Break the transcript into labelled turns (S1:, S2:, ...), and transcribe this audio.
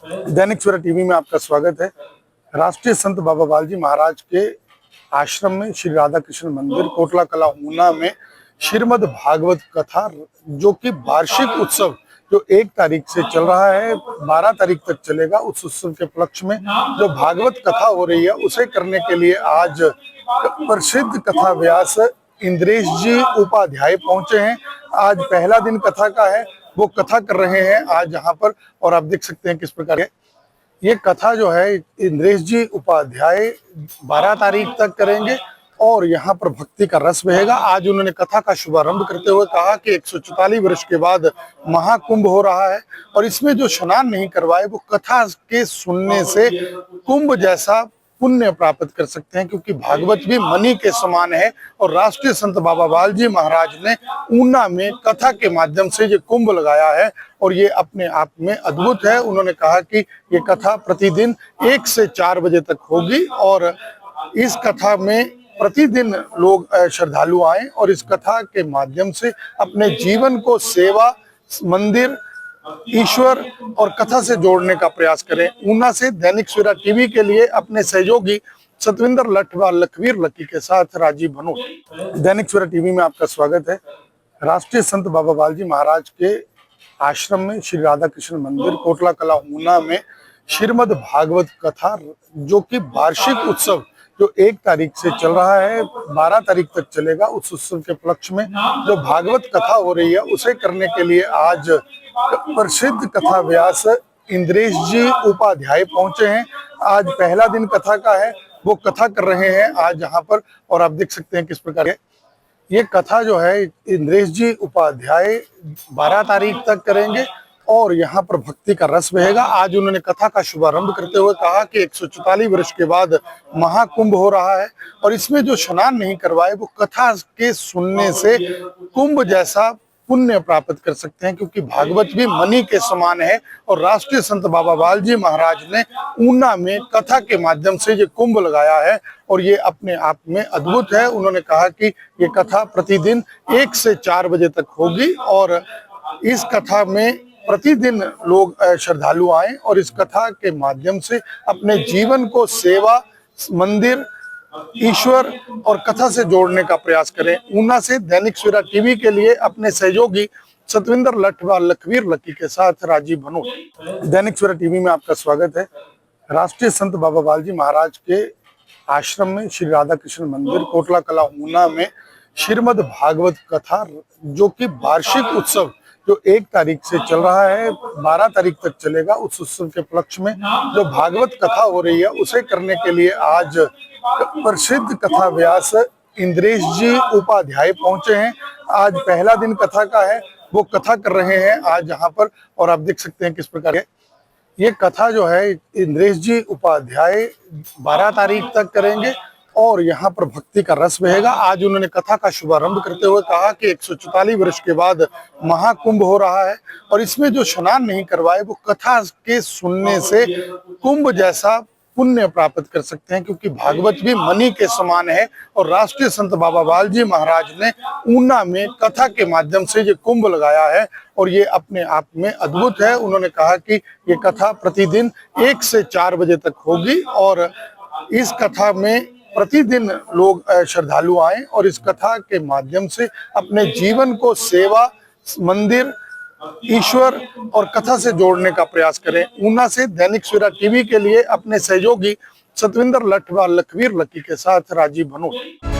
S1: Dainik Savera TV में आपका स्वागत है। राष्ट्रीय संत बाबा बालाजी महाराज के आश्रम में श्री राधा कृष्ण मंदिर कोटला कला ऊना में श्रीमद् भागवत कथा जो कि वार्षिक उत्सव जो 1 तारीख से चल रहा है 12 तारीख तक चलेगा, उस उत्सव के उपलक्ष्य में जो भागवत कथा हो रही है उसे करने के लिए आज प्रसिद्ध कथा व्यास इंद्रेश जी उपाध्याय पहुंचे हैं। आज पहला दिन कथा का है, वो कथा कर रहे हैं आज यहाँ पर, और आप देख सकते हैं किस प्रकार ये कथा जो है इंद्रेश जी उपाध्याय 12 तारीख तक करेंगे और यहाँ पर भक्ति का रस बहेगा। आज उन्होंने कथा का शुभारंभ करते हुए कहा कि 144 वर्ष के बाद महाकुंभ हो रहा है और इसमें जो स्नान नहीं करवाए वो कथा के सुनने से कुंभ जैसा पुण्य प्राप्त कर सकते हैं, क्योंकि भागवत भी मणि के समान है। और राष्ट्रीय संत बाबा बालाजी महाराज ने ऊना में कथा के माध्यम से ये कुंभ लगाया है और ये अपने आप में अद्भुत है। उन्होंने कहा कि ये कथा प्रतिदिन 1 से 4 बजे तक होगी और इस कथा में प्रतिदिन लोग श्रद्धालु आए और इस कथा के माध्यम से अपने जीवन को सेवा, मंदिर, ईश्वर और कथा से जोड़ने का प्रयास करें। ऊना से दैनिक सवेरा टीवी के लिए अपने सहयोगी सतविंदर लठवा लखवीर लकी के साथ राजीव भनोट। दैनिक सवेरा टीवी में आपका स्वागत है। राष्ट्रीय संत बाबा बालाजी महाराज के आश्रम में श्री राधा कृष्ण मंदिर कोटला कला ऊना में श्रीमद् भागवत कथा जो कि वार्षिक उत्सव जो 1 तारीख से चल रहा है 12 तारीख तक चलेगा, उस उत्सव के उपलक्ष्य में जो भागवत कथा हो रही है उसे करने के लिए आज प्रसिद्ध कथा व्यास इंद्रेश जी उपाध्याय पहुंचे हैं। आज पहला दिन कथा का है, वो कथा कर रहे हैं आज यहाँ पर, और आप देख सकते हैं किस प्रकार ये कथा जो है इंद्रेश जी उपाध्याय 12 तारीख तक करेंगे और यहाँ पर भक्ति का रस बहेगा। आज उन्होंने कथा का शुभारंभ करते हुए कहा कि 144 वर्ष के बाद महाकुंभ हो रहा है और इसमें जो स्नान नहीं करवाए वो कथा के सुनने से कुंभ जैसा पुण्य प्राप्त कर सकते हैं, क्योंकि भागवत भी मणि के समान है। और राष्ट्रीय संत बाबा बालाजी महाराज ने ऊना में कथा के माध्यम से ये कुंभ लगाया है और ये अपने आप में अद्भुत है। उन्होंने कहा कि ये कथा प्रतिदिन 1 से 4 बजे तक होगी और इस कथा में प्रतिदिन लोग श्रद्धालु आए और इस कथा के माध्यम से अपने जीवन को सेवा, मंदिर, ईश्वर और कथा से जोड़ने का प्रयास करें। ऊना से दैनिक सवेरा टीवी के लिए अपने सहयोगी सतविंदर लठवा लखवीर लकी के साथ राजीव भनोट। दैनिक सवेरा टीवी में आपका स्वागत है। राष्ट्रीय संत बाबा बालाजी महाराज के आश्रम में श्री राधा कृष्ण मंदिर कोटला कला ऊना में श्रीमद् भागवत कथा जो कि वार्षिक उत्सव जो 1 तारीख से चल रहा है 12 तारीख तक चलेगा, उस उत्सव के उपलक्ष्य में जो भागवत कथा हो रही है उसे करने के लिए आज प्रसिद्ध कथा व्यास इंद्रेश जी उपाध्याय पहुंचे हैं। आज पहला दिन कथा का है, वो कथा कर रहे हैं आज यहाँ पर, और आप देख सकते हैं किस प्रकार ये कथा जो है इंद्रेश जी उपाध्याय 12 तारीख तक करेंगे और यहाँ पर भक्ति का रस बहेगा। आज उन्होंने कथा का शुभारंभ करते हुए कहा कि 144 वर्ष के बाद महाकुंभ हो रहा है और इसमें जो स्नान नहीं करवाए वो कथा के सुनने से कुंभ जैसा पुण्य प्राप्त कर सकते हैं, क्योंकि भागवत भी मणि के समान है। और राष्ट्रीय संत बाबा बालाजी महाराज ने ऊना में कथा के माध्यम से ये कुंभ लगाया है और ये अपने आप में अद्भुत है। उन्होंने कहा कि ये कथा प्रतिदिन 1 से 4 बजे तक होगी और इस कथा में प्रतिदिन लोग श्रद्धालु आए और इस कथा के माध्यम से अपने जीवन को सेवा, मंदिर, ईश्वर और कथा से जोड़ने का प्रयास करें। ऊना से दैनिक सवेरा टीवी के लिए अपने सहयोगी सतविंदर लठवा लखवीर लकी के साथ राजीव भनोट।